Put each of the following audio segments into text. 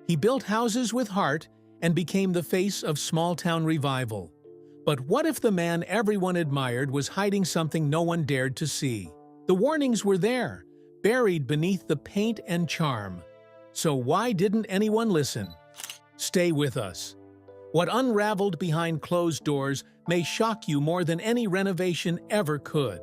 He built houses with heart and became the face of small-town revival. But what if the man everyone admired was hiding something no one dared to see? The warnings were there, buried beneath the paint and charm. So why didn't anyone listen? Stay with us. What unraveled behind closed doors may shock you more than any renovation ever could.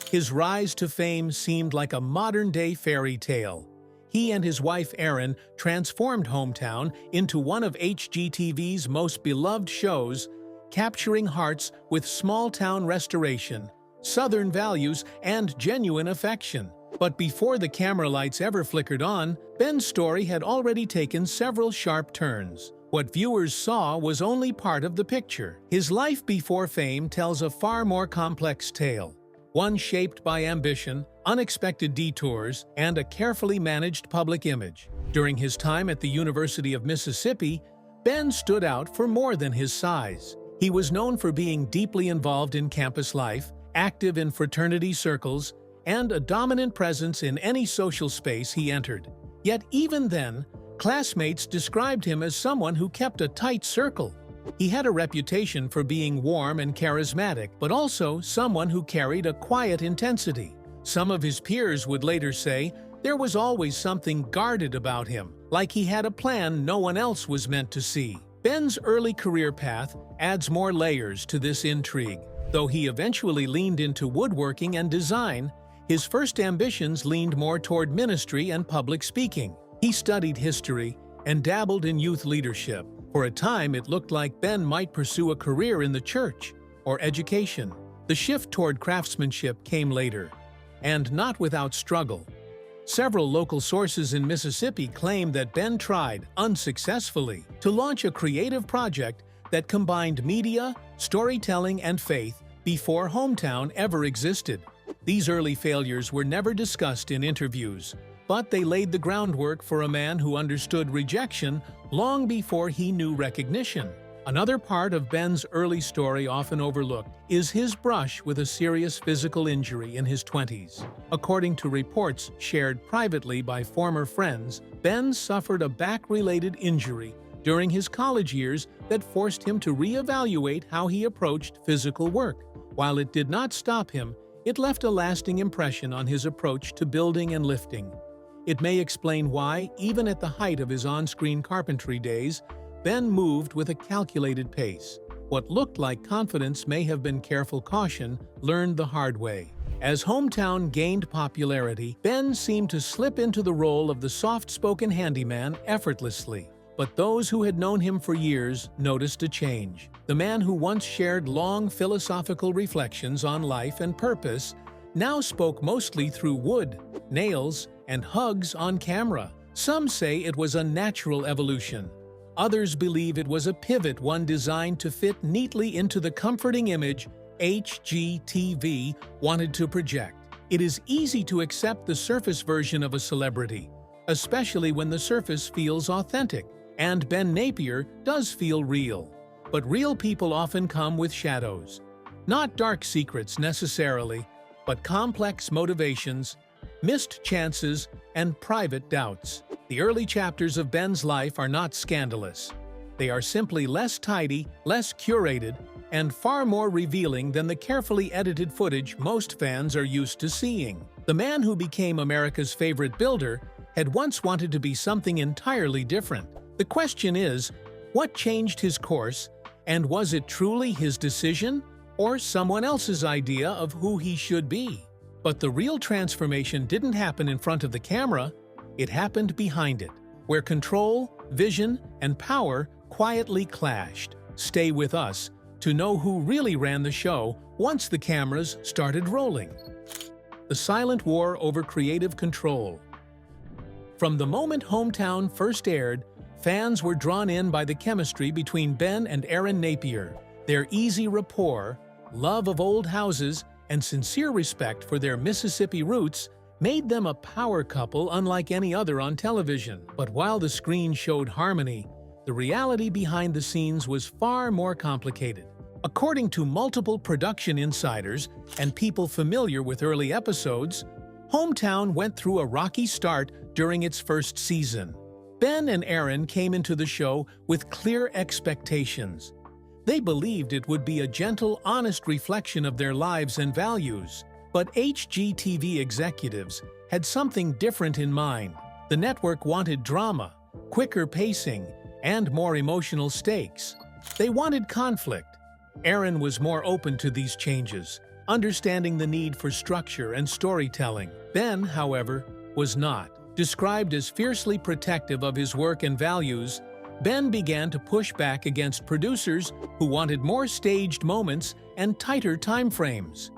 His rise to fame seemed like a modern-day fairy tale. He and his wife Erin transformed Hometown into one of HGTV's most beloved shows, capturing hearts with small-town restoration, Southern values, and genuine affection. But before the camera lights ever flickered on, Ben's story had already taken several sharp turns. What viewers saw was only part of the picture. His life before fame tells a far more complex tale, one shaped by ambition, unexpected detours, and a carefully managed public image. During his time at the University of Mississippi, Ben stood out for more than his size. He was known for being deeply involved in campus life, active in fraternity circles, and a dominant presence in any social space he entered. Yet even then, classmates described him as someone who kept a tight circle. He had a reputation for being warm and charismatic, but also someone who carried a quiet intensity. Some of his peers would later say there was always something guarded about him, like he had a plan no one else was meant to see. Ben's early career path adds more layers to this intrigue. Though he eventually leaned into woodworking and design, his first ambitions leaned more toward ministry and public speaking. He studied history and dabbled in youth leadership. For a time, it looked like Ben might pursue a career in the church or education. The shift toward craftsmanship came later, and not without struggle. Several local sources in Mississippi claim that Ben tried, unsuccessfully, to launch a creative project that combined media, storytelling, and faith before Hometown ever existed. These early failures were never discussed in interviews, but they laid the groundwork for a man who understood rejection long before he knew recognition. Another part of Ben's early story often overlooked is his brush with a serious physical injury in his 20s. According to reports shared privately by former friends, Ben suffered a back-related injury during his college years that forced him to reevaluate how he approached physical work. While it did not stop him, it left a lasting impression on his approach to building and lifting. It may explain why, even at the height of his on-screen carpentry days, Ben moved with a calculated pace. What looked like confidence may have been careful caution, learned the hard way. As Hometown gained popularity, Ben seemed to slip into the role of the soft-spoken handyman effortlessly. But those who had known him for years noticed a change. The man who once shared long philosophical reflections on life and purpose now spoke mostly through wood, nails, and hugs on camera. Some say it was a natural evolution. Others believe it was a pivot, one designed to fit neatly into the comforting image HGTV wanted to project. It is easy to accept the surface version of a celebrity, especially when the surface feels authentic. And Ben Napier does feel real. But real people often come with shadows. Not dark secrets necessarily, but complex motivations, missed chances, and private doubts. The early chapters of Ben's life are not scandalous. They are simply less tidy, less curated, and far more revealing than the carefully edited footage most fans are used to seeing. The man who became America's favorite builder had once wanted to be something entirely different. The question is, what changed his course, and was it truly his decision or someone else's idea of who he should be? But the real transformation didn't happen in front of the camera, it happened behind it, where control, vision, and power quietly clashed. Stay with us to know who really ran the show once the cameras started rolling. The silent war over creative control. From the moment Hometown first aired, fans were drawn in by the chemistry between Ben and Erin Napier. Their easy rapport, love of old houses, and sincere respect for their Mississippi roots made them a power couple unlike any other on television. But while the screen showed harmony, the reality behind the scenes was far more complicated. According to multiple production insiders and people familiar with early episodes, Hometown went through a rocky start during its first season. Ben and Aaron came into the show with clear expectations. They believed it would be a gentle, honest reflection of their lives and values. But HGTV executives had something different in mind. The network wanted drama, quicker pacing, and more emotional stakes. They wanted conflict. Aaron was more open to these changes, understanding the need for structure and storytelling. Ben, however, was not. Described as fiercely protective of his work and values, Ben began to push back against producers who wanted more staged moments and tighter timeframes.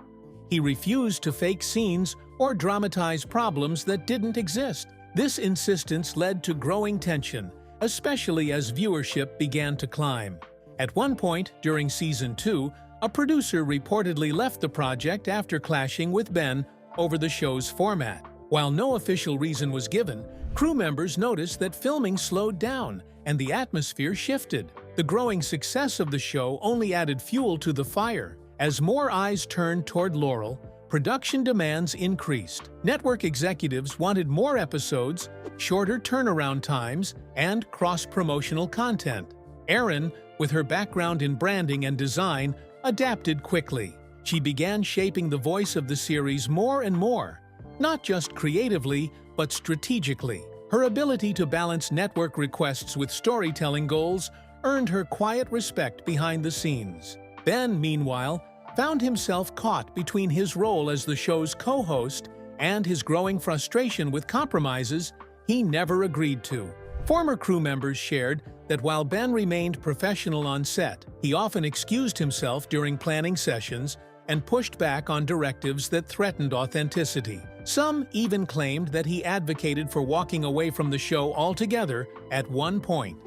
He refused to fake scenes or dramatize problems that didn't exist. This insistence led to growing tension, especially as viewership began to climb. At one point during Season 2, a producer reportedly left the project after clashing with Ben over the show's format. While no official reason was given, crew members noticed that filming slowed down and the atmosphere shifted. The growing success of the show only added fuel to the fire. As more eyes turned toward Laurel, production demands increased. Network executives wanted more episodes, shorter turnaround times, and cross-promotional content. Erin, with her background in branding and design, adapted quickly. She began shaping the voice of the series more and more, not just creatively, but strategically. Her ability to balance network requests with storytelling goals earned her quiet respect behind the scenes. Ben, meanwhile, found himself caught between his role as the show's co-host and his growing frustration with compromises he never agreed to. Former crew members shared that while Ben remained professional on set, he often excused himself during planning sessions and pushed back on directives that threatened authenticity. Some even claimed that he advocated for walking away from the show altogether at one point,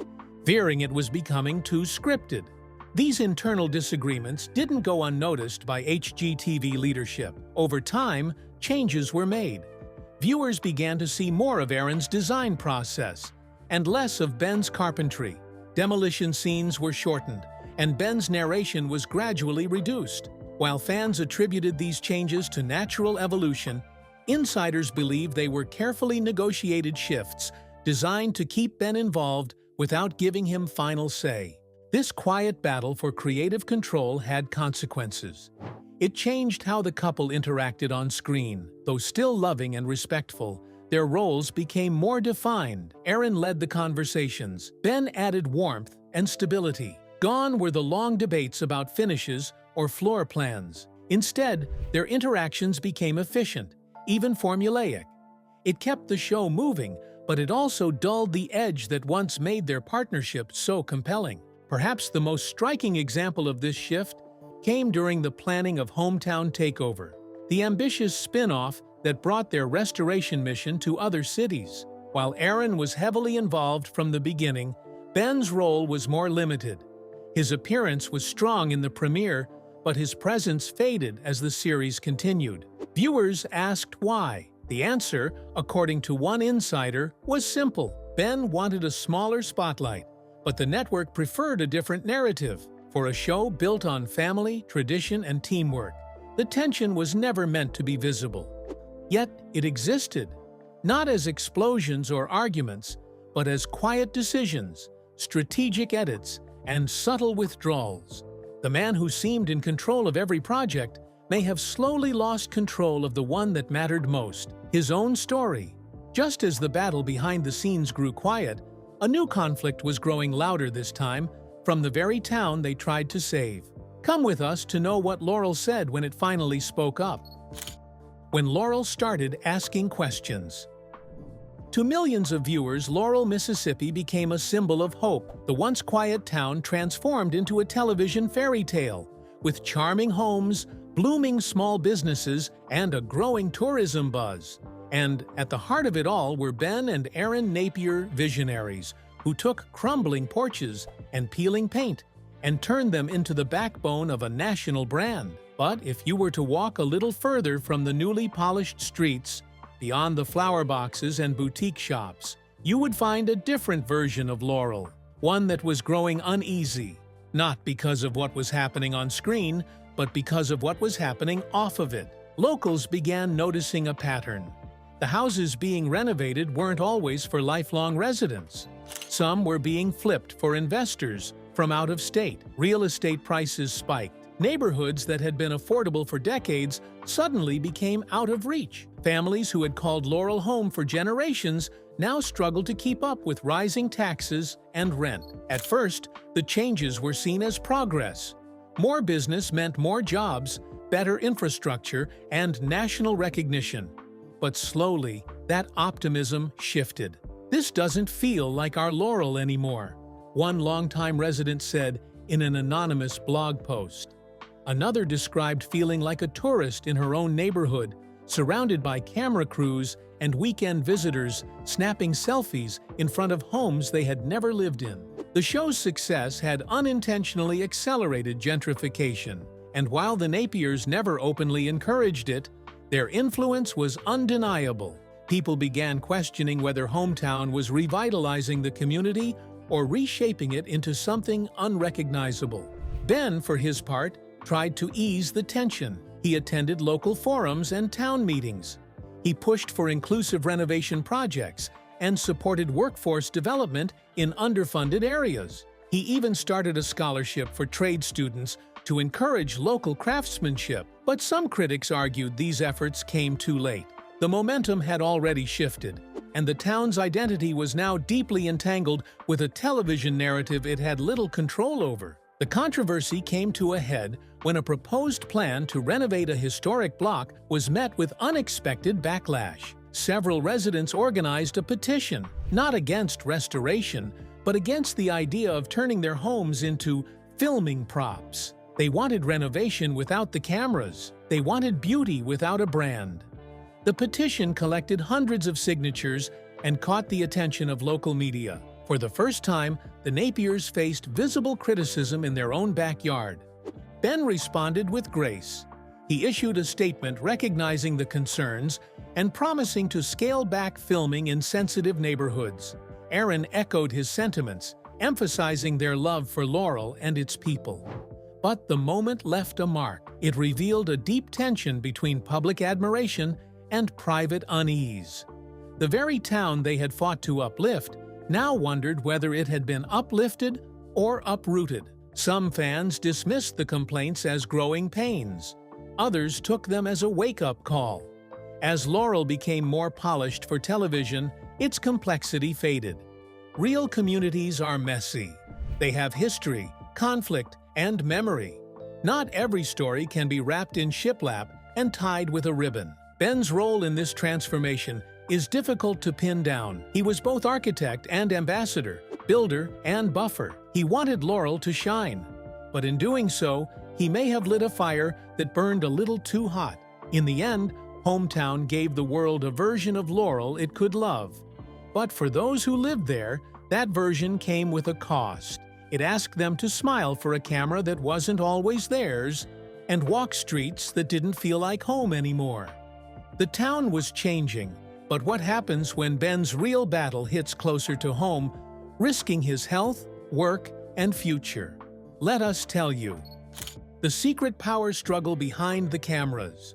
fearing it was becoming too scripted. These internal disagreements didn't go unnoticed by HGTV leadership. Over time, changes were made. Viewers began to see more of Aaron's design process and less of Ben's carpentry. Demolition scenes were shortened, and Ben's narration was gradually reduced. While fans attributed these changes to natural evolution, insiders believe they were carefully negotiated shifts designed to keep Ben involved without giving him final say. This quiet battle for creative control had consequences. It changed how the couple interacted on screen. Though still loving and respectful, their roles became more defined. Aaron led the conversations. Ben added warmth and stability. Gone were the long debates about finishes or floor plans. Instead, their interactions became efficient, even formulaic. It kept the show moving, but it also dulled the edge that once made their partnership so compelling. Perhaps the most striking example of this shift came during the planning of Hometown Takeover, the ambitious spin-off that brought their restoration mission to other cities. While Aaron was heavily involved from the beginning, Ben's role was more limited. His appearance was strong in the premiere, but his presence faded as the series continued. Viewers asked why. The answer, according to one insider, was simple. Ben wanted a smaller spotlight, but the network preferred a different narrative. For a show built on family, tradition, and teamwork, the tension was never meant to be visible. Yet it existed, not as explosions or arguments, but as quiet decisions, strategic edits, and subtle withdrawals. The man who seemed in control of every project may have slowly lost control of the one that mattered most, his own story. Just as the battle behind the scenes grew quiet, a new conflict was growing louder this time from the very town they tried to save. Come with us to know what Laurel said when it finally spoke up. When Laurel started asking questions. To millions of viewers, Laurel, Mississippi became a symbol of hope. The once quiet town transformed into a television fairy tale, with charming homes, blooming small businesses, and a growing tourism buzz. And at the heart of it all were Ben and Aaron Napier, visionaries, who took crumbling porches and peeling paint and turned them into the backbone of a national brand. But if you were to walk a little further from the newly polished streets, beyond the flower boxes and boutique shops, you would find a different version of Laurel, one that was growing uneasy, not because of what was happening on screen, but because of what was happening off of it. Locals began noticing a pattern. The houses being renovated weren't always for lifelong residents. Some were being flipped for investors from out of state. Real estate prices spiked. Neighborhoods that had been affordable for decades suddenly became out of reach. Families who had called Laurel home for generations now struggled to keep up with rising taxes and rent. At first, the changes were seen as progress. More business meant more jobs, better infrastructure, and national recognition. But slowly, that optimism shifted. "This doesn't feel like our Laurel anymore," one longtime resident said in an anonymous blog post. Another described feeling like a tourist in her own neighborhood, surrounded by camera crews and weekend visitors snapping selfies in front of homes they had never lived in. The show's success had unintentionally accelerated gentrification, and while the Napiers never openly encouraged it, their influence was undeniable. People began questioning whether Hometown was revitalizing the community or reshaping it into something unrecognizable. Ben, for his part, tried to ease the tension. He attended local forums and town meetings. He pushed for inclusive renovation projects and supported workforce development in underfunded areas. He even started a scholarship for trade students to encourage local craftsmanship. But some critics argued these efforts came too late. The momentum had already shifted, and the town's identity was now deeply entangled with a television narrative it had little control over. The controversy came to a head when a proposed plan to renovate a historic block was met with unexpected backlash. Several residents organized a petition, not against restoration, but against the idea of turning their homes into filming props. They wanted renovation without the cameras. They wanted beauty without a brand. The petition collected hundreds of signatures and caught the attention of local media. For the first time, the Napiers faced visible criticism in their own backyard. Ben responded with grace. He issued a statement recognizing the concerns and promising to scale back filming in sensitive neighborhoods. Aaron echoed his sentiments, emphasizing their love for Laurel and its people. But the moment left a mark. It revealed a deep tension between public admiration and private unease. The very town they had fought to uplift now wondered whether it had been uplifted or uprooted. Some fans dismissed the complaints as growing pains. Others took them as a wake-up call. As Laurel became more polished for television, its complexity faded. Real communities are messy. They have history, conflict, and memory. Not every story can be wrapped in shiplap and tied with a ribbon. Ben's role in this transformation is difficult to pin down. He was both architect and ambassador, builder and buffer. He wanted Laurel to shine, but in doing so, he may have lit a fire that burned a little too hot. In the end, Hometown gave the world a version of Laurel it could love. But for those who lived there, that version came with a cost. It asked them to smile for a camera that wasn't always theirs and walk streets that didn't feel like home anymore. The town was changing, but what happens when Ben's real battle hits closer to home, risking his health, work, and future? Let us tell you. The secret power struggle behind the cameras.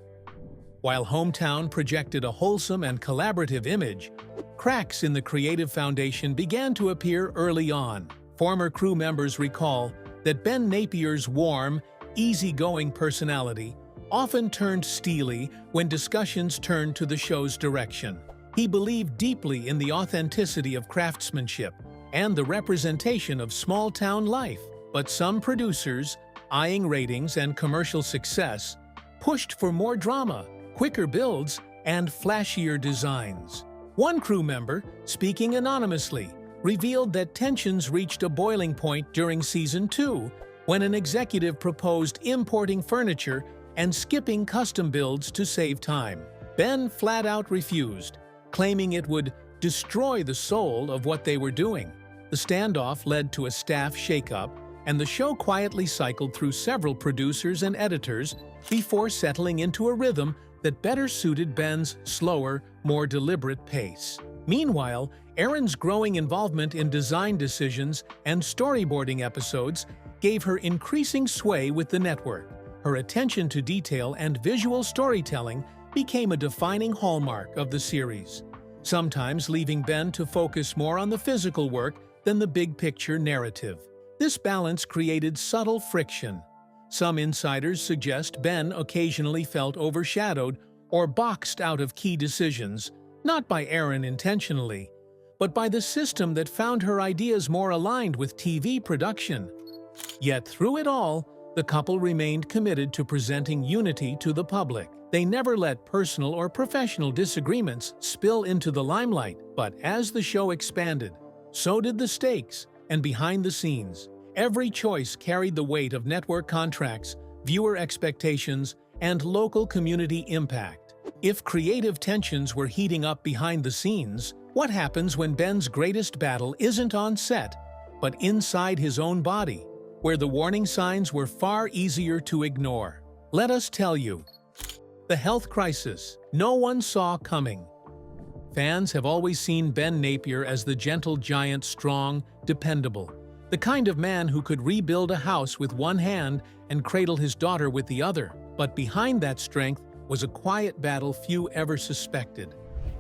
While Hometown projected a wholesome and collaborative image, cracks in the creative foundation began to appear early on. Former crew members recall that Ben Napier's warm, easygoing personality often turned steely when discussions turned to the show's direction. He believed deeply in the authenticity of craftsmanship and the representation of small-town life. But some producers, eyeing ratings and commercial success, pushed for more drama, quicker builds, and flashier designs. One crew member, speaking anonymously, revealed that tensions reached a boiling point during Season 2 when an executive proposed importing furniture and skipping custom builds to save time. Ben flat out refused, claiming it would destroy the soul of what they were doing. The standoff led to a staff shakeup, and the show quietly cycled through several producers and editors before settling into a rhythm that better suited Ben's slower, more deliberate pace. Meanwhile, Erin's growing involvement in design decisions and storyboarding episodes gave her increasing sway with the network. Her attention to detail and visual storytelling became a defining hallmark of the series, sometimes leaving Ben to focus more on the physical work than the big-picture narrative. This balance created subtle friction. Some insiders suggest Ben occasionally felt overshadowed or boxed out of key decisions, not by Erin intentionally, but by the system that found her ideas more aligned with TV production. Yet through it all, the couple remained committed to presenting unity to the public. They never let personal or professional disagreements spill into the limelight, but as the show expanded, so did the stakes, and behind the scenes, every choice carried the weight of network contracts, viewer expectations, and local community impact. If creative tensions were heating up behind the scenes, what happens when Ben's greatest battle isn't on set, but inside his own body, where the warning signs were far easier to ignore? Let us tell you. The health crisis no one saw coming. Fans have always seen Ben Napier as the gentle giant, strong, dependable, the kind of man who could rebuild a house with one hand and cradle his daughter with the other. But behind that strength was a quiet battle few ever suspected.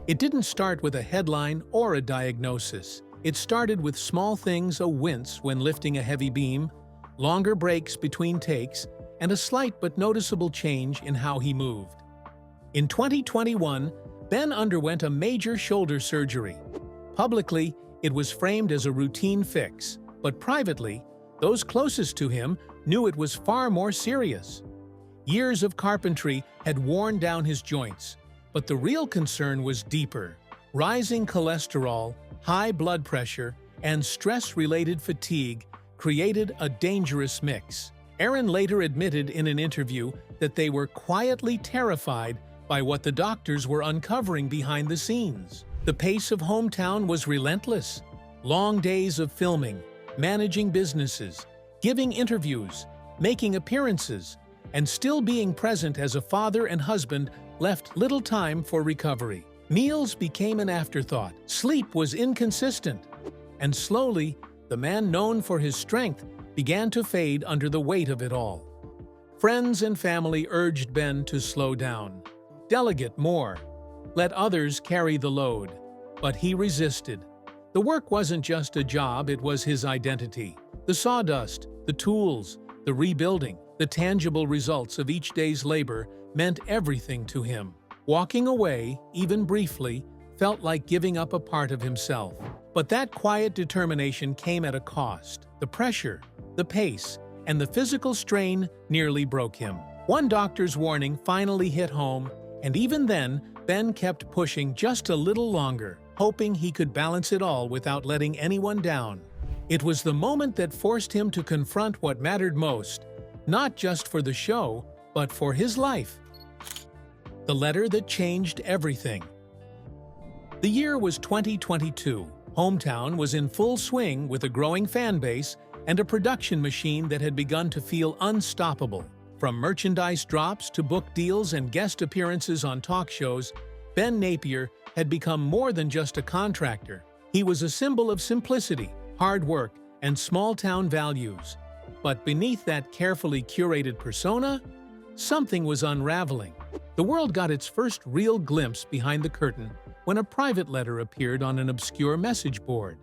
It didn't start with a headline or a diagnosis. It started with small things: a wince when lifting a heavy beam, longer breaks between takes, and a slight but noticeable change in how he moved. In 2021, Ben underwent a major shoulder surgery. Publicly, it was framed as a routine fix, but privately, those closest to him knew it was far more serious. Years of carpentry had worn down his joints, but the real concern was deeper. Rising cholesterol, high blood pressure, and stress-related fatigue created a dangerous mix. Erin later admitted in an interview that they were quietly terrified by what the doctors were uncovering behind the scenes. The pace of Hometown was relentless. Long days of filming, managing businesses, giving interviews, making appearances, and still being present as a father and husband left little time for recovery. Meals became an afterthought. Sleep was inconsistent. And slowly, the man known for his strength began to fade under the weight of it all. Friends and family urged Ben to slow down, delegate more, let others carry the load. But he resisted. The work wasn't just a job, it was his identity. The sawdust, the tools, the rebuilding, the tangible results of each day's labor meant everything to him. Walking away, even briefly, felt like giving up a part of himself. But that quiet determination came at a cost. The pressure, the pace, and the physical strain nearly broke him. One doctor's warning finally hit home, and even then, Ben kept pushing just a little longer, hoping he could balance it all without letting anyone down. It was the moment that forced him to confront what mattered most, not just for the show, but for his life. The letter that changed everything. The year was 2022. Hometown was in full swing with a growing fan base and a production machine that had begun to feel unstoppable. From merchandise drops to book deals and guest appearances on talk shows, Ben Napier had become more than just a contractor. He was a symbol of simplicity, hard work, and small-town values. But beneath that carefully curated persona, something was unraveling. The world got its first real glimpse behind the curtain when a private letter appeared on an obscure message board.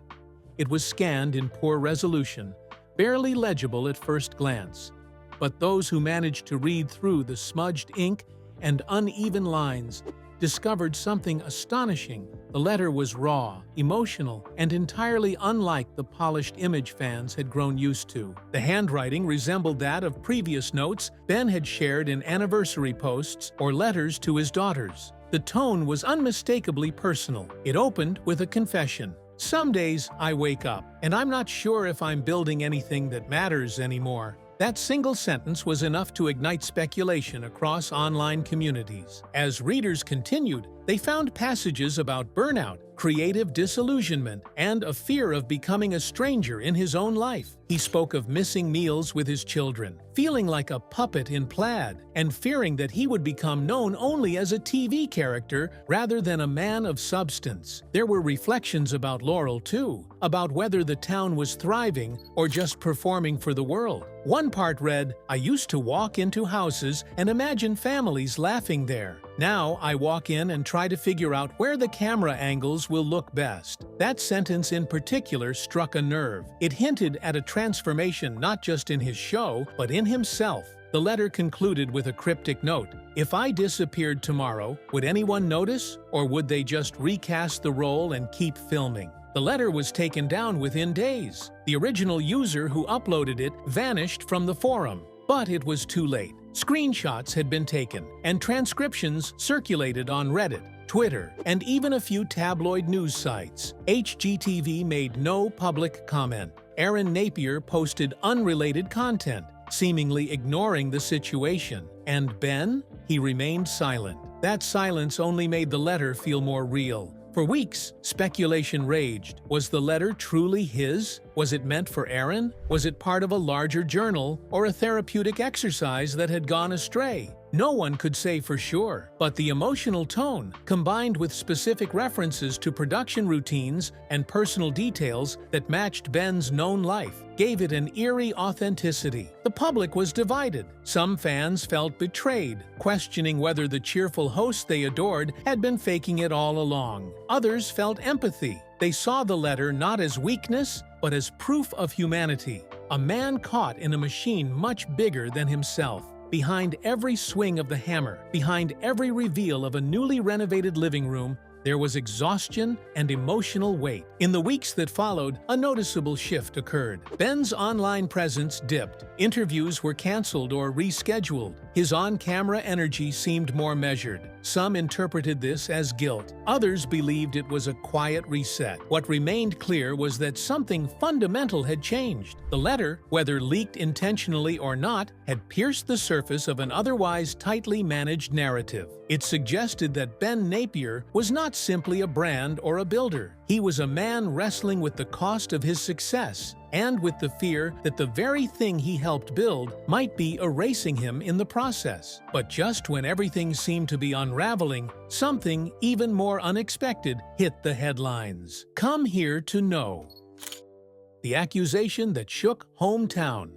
It was scanned in poor resolution, barely legible at first glance. But those who managed to read through the smudged ink and uneven lines discovered something astonishing. The letter was raw, emotional, and entirely unlike the polished image fans had grown used to. The handwriting resembled that of previous notes Ben had shared in anniversary posts or letters to his daughters. The tone was unmistakably personal. It opened with a confession. "Some days I wake up, and I'm not sure if I'm building anything that matters anymore." That single sentence was enough to ignite speculation across online communities. As readers continued, they found passages about burnout, creative disillusionment, and a fear of becoming a stranger in his own life. He spoke of missing meals with his children, feeling like a puppet in plaid, and fearing that he would become known only as a TV character rather than a man of substance. There were reflections about Laurel, too, about whether the town was thriving or just performing for the world. One part read, "I used to walk into houses and imagine families laughing there. Now I walk in and try to figure out where the camera angles will look best." That sentence in particular struck a nerve. It hinted at a transformation not just in his show, but in himself. The letter concluded with a cryptic note. "If I disappeared tomorrow, would anyone notice? Or would they just recast the role and keep filming?" The letter was taken down within days. The original user who uploaded it vanished from the forum. But it was too late. Screenshots had been taken, and transcriptions circulated on Reddit, Twitter, and even a few tabloid news sites. HGTV made no public comment. Aaron Napier posted unrelated content, seemingly ignoring the situation. And Ben? He remained silent. That silence only made the letter feel more real. For weeks, speculation raged. Was the letter truly his? Was it meant for Aaron? Was it part of a larger journal or a therapeutic exercise that had gone astray? No one could say for sure, but the emotional tone, combined with specific references to production routines and personal details that matched Ben's known life, gave it an eerie authenticity. The public was divided. Some fans felt betrayed, questioning whether the cheerful host they adored had been faking it all along. Others felt empathy. They saw the letter not as weakness, but as proof of humanity. A man caught in a machine much bigger than himself. Behind every swing of the hammer, behind every reveal of a newly renovated living room, there was exhaustion and emotional weight. In the weeks that followed, a noticeable shift occurred. Ben's online presence dipped. Interviews were canceled or rescheduled. His on-camera energy seemed more measured. Some interpreted this as guilt. Others believed it was a quiet reset. What remained clear was that something fundamental had changed. The letter, whether leaked intentionally or not, had pierced the surface of an otherwise tightly managed narrative. It suggested that Ben Napier was not simply a brand or a builder. He was a man wrestling with the cost of his success and with the fear that the very thing he helped build might be erasing him in the process. But just when everything seemed to be unraveling, something even more unexpected hit the headlines. Come here to know. The accusation that shook hometown.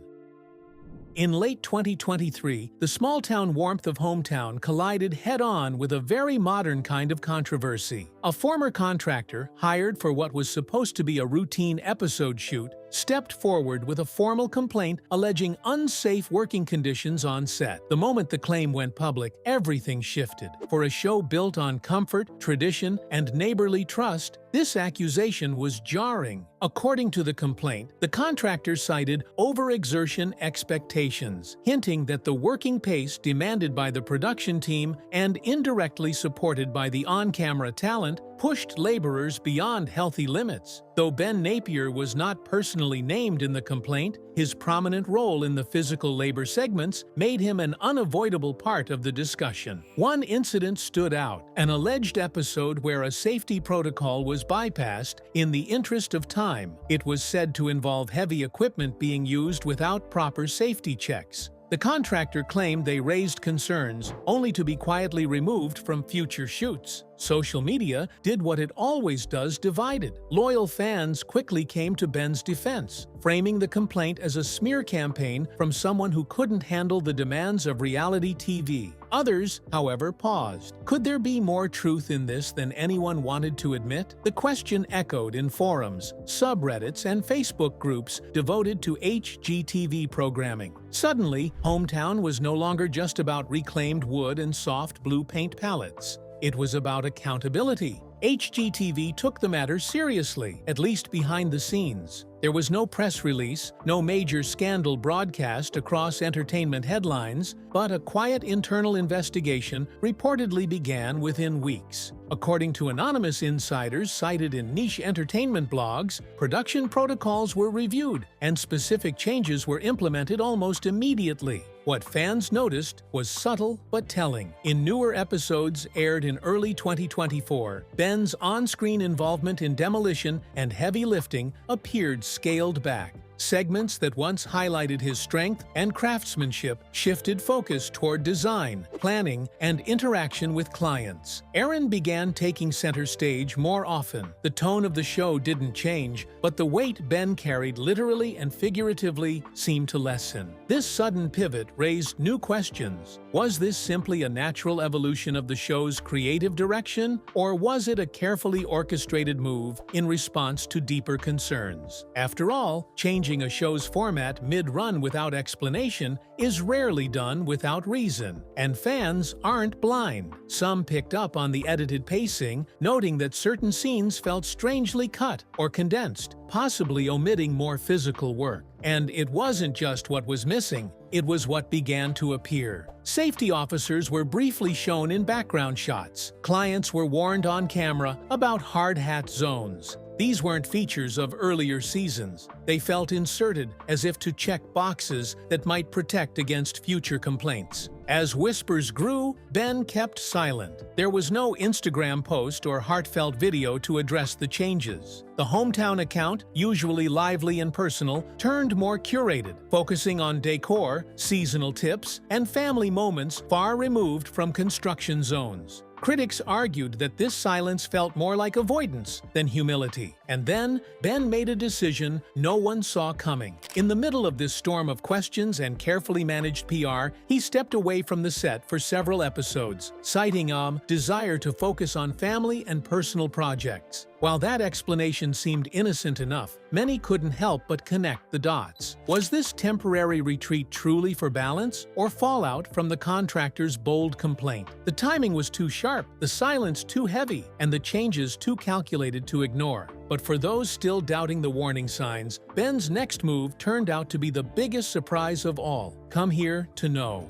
In late 2023, the small-town warmth of hometown collided head-on with a very modern kind of controversy. A former contractor, hired for what was supposed to be a routine episode shoot, stepped forward with a formal complaint alleging unsafe working conditions on set. The moment the claim went public, everything shifted. For a show built on comfort, tradition, and neighborly trust, this accusation was jarring. According to the complaint, the contractor cited overexertion expectations, hinting that the working pace demanded by the production team and indirectly supported by the on-camera talent pushed laborers beyond healthy limits. Though Ben Napier was not personally named in the complaint, his prominent role in the physical labor segments made him an unavoidable part of the discussion. One incident stood out, an alleged episode where a safety protocol was bypassed in the interest of time. It was said to involve heavy equipment being used without proper safety checks. The contractor claimed they raised concerns, only to be quietly removed from future shoots. Social media did what it always does, divided. Loyal fans quickly came to Ben's defense, framing the complaint as a smear campaign from someone who couldn't handle the demands of reality TV. Others, however, paused. Could there be more truth in this than anyone wanted to admit? The question echoed in forums, subreddits, and Facebook groups devoted to HGTV programming. Suddenly, Hometown was no longer just about reclaimed wood and soft blue paint palettes. It was about accountability. HGTV took the matter seriously, at least behind the scenes. There was no press release, no major scandal broadcast across entertainment headlines, but a quiet internal investigation reportedly began within weeks. According to anonymous insiders cited in niche entertainment blogs, production protocols were reviewed and specific changes were implemented almost immediately. What fans noticed was subtle but telling. In newer episodes aired in early 2024, Ben's on-screen involvement in demolition and heavy lifting appeared scaled back. Segments that once highlighted his strength and craftsmanship shifted focus toward design, planning, and interaction with clients. Aaron began taking center stage more often. The tone of the show didn't change, but the weight Ben carried literally and figuratively seemed to lessen. This sudden pivot raised new questions. Was this simply a natural evolution of the show's creative direction, or was it a carefully orchestrated move in response to deeper concerns? After all, changing a show's format mid-run without explanation is rarely done without reason, and fans aren't blind. Some picked up on the edited pacing, noting that certain scenes felt strangely cut or condensed, possibly omitting more physical work. And it wasn't just what was missing, it was what began to appear. Safety officers were briefly shown in background shots. Clients were warned on camera about hard hat zones. These weren't features of earlier seasons. They felt inserted as if to check boxes that might protect against future complaints. As whispers grew, Ben kept silent. There was no Instagram post or heartfelt video to address the changes. The hometown account, usually lively and personal, turned more curated, focusing on decor, seasonal tips, and family moments far removed from construction zones. Critics argued that this silence felt more like avoidance than humility. And then, Ben made a decision no one saw coming. In the middle of this storm of questions and carefully managed PR, he stepped away from the set for several episodes, citing a desire to focus on family and personal projects. While that explanation seemed innocent enough, many couldn't help but connect the dots. Was this temporary retreat truly for balance, or fallout from the contractor's bold complaint? The timing was too sharp, the silence too heavy, and the changes too calculated to ignore. But for those still doubting the warning signs, Ben's next move turned out to be the biggest surprise of all. Come here to know.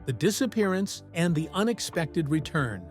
The disappearance and the unexpected return.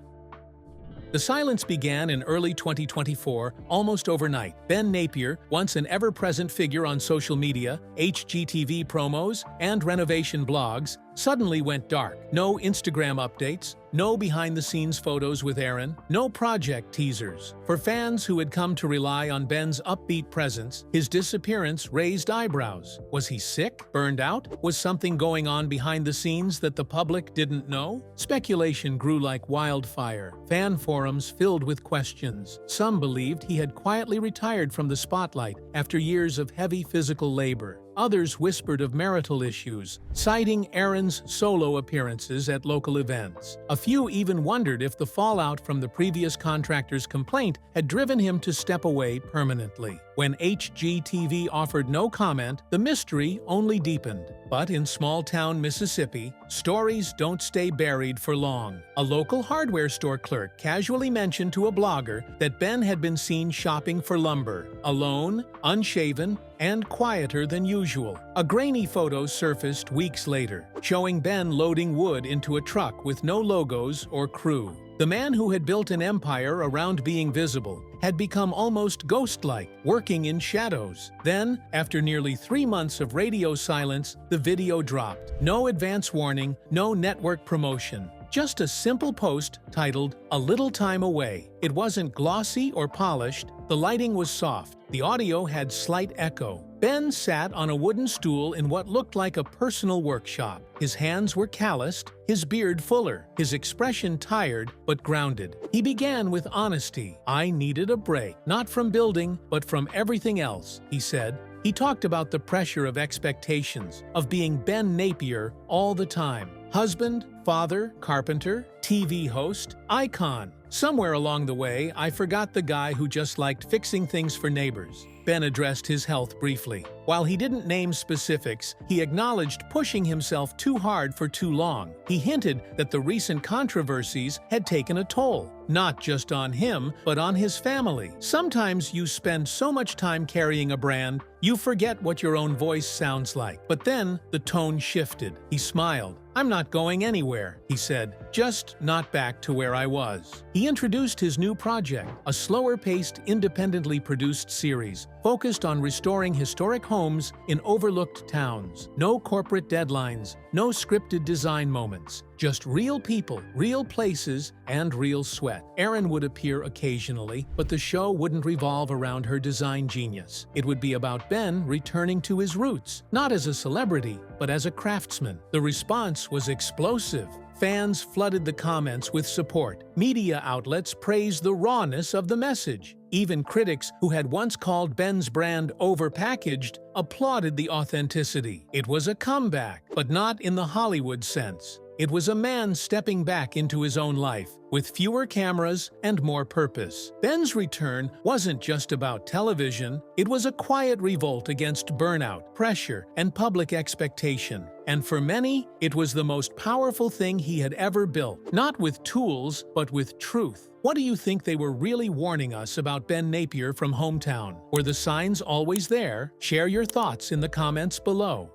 The silence began in early 2024, almost overnight. Ben Napier, once an ever-present figure on social media, HGTV promos, and renovation blogs, suddenly went dark. No Instagram updates, no behind-the-scenes photos with Aaron, no project teasers. For fans who had come to rely on Ben's upbeat presence, his disappearance raised eyebrows. Was he sick? Burned out? Was something going on behind the scenes that the public didn't know? Speculation grew like wildfire. Fan forums filled with questions. Some believed he had quietly retired from the spotlight after years of heavy physical labor. Others whispered of marital issues, citing Aaron's solo appearances at local events. A few even wondered if the fallout from the previous contractor's complaint had driven him to step away permanently. When HGTV offered no comment, the mystery only deepened. But in small-town Mississippi, stories don't stay buried for long. A local hardware store clerk casually mentioned to a blogger that Ben had been seen shopping for lumber, alone, unshaven, and quieter than usual. A grainy photo surfaced weeks later, showing Ben loading wood into a truck with no logos or crew. The man who had built an empire around being visible had become almost ghost-like, working in shadows. Then, after nearly 3 months of radio silence, the video dropped. No advance warning, no network promotion. Just a simple post titled, "A Little Time Away." It wasn't glossy or polished, the lighting was soft, the audio had slight echo. Ben sat on a wooden stool in what looked like a personal workshop. His hands were calloused, his beard fuller, his expression tired but grounded. He began with honesty. "I needed a break, not from building, but from everything else," he said. He talked about the pressure of expectations, of being Ben Napier all the time. Husband, father, carpenter, TV host, icon. Somewhere along the way, I forgot the guy who just liked fixing things for neighbors. Ben addressed his health briefly. While he didn't name specifics, he acknowledged pushing himself too hard for too long. He hinted that the recent controversies had taken a toll, not just on him, but on his family. Sometimes you spend so much time carrying a brand, you forget what your own voice sounds like. But then the tone shifted. He smiled. "I'm not going anywhere," he said, "just not back to where I was." He introduced his new project, a slower-paced, independently produced series, focused on restoring historic homes in overlooked towns. No corporate deadlines, no scripted design moments, Just real people, real places, and real sweat. Erin would appear occasionally, but the show wouldn't revolve around her design genius. It would be about Ben returning to his roots, not as a celebrity, but as a craftsman. The response was explosive. Fans flooded the comments with support. Media outlets praised the rawness of the message. Even critics who had once called Ben's brand overpackaged applauded the authenticity. It was a comeback, but not in the Hollywood sense. It was a man stepping back into his own life, with fewer cameras and more purpose. Ben's return wasn't just about television, it was a quiet revolt against burnout, pressure, and public expectation. And for many, it was the most powerful thing he had ever built, not with tools, but with truth. What do you think they were really warning us about Ben Napier from hometown? Were the signs always there? Share your thoughts in the comments below.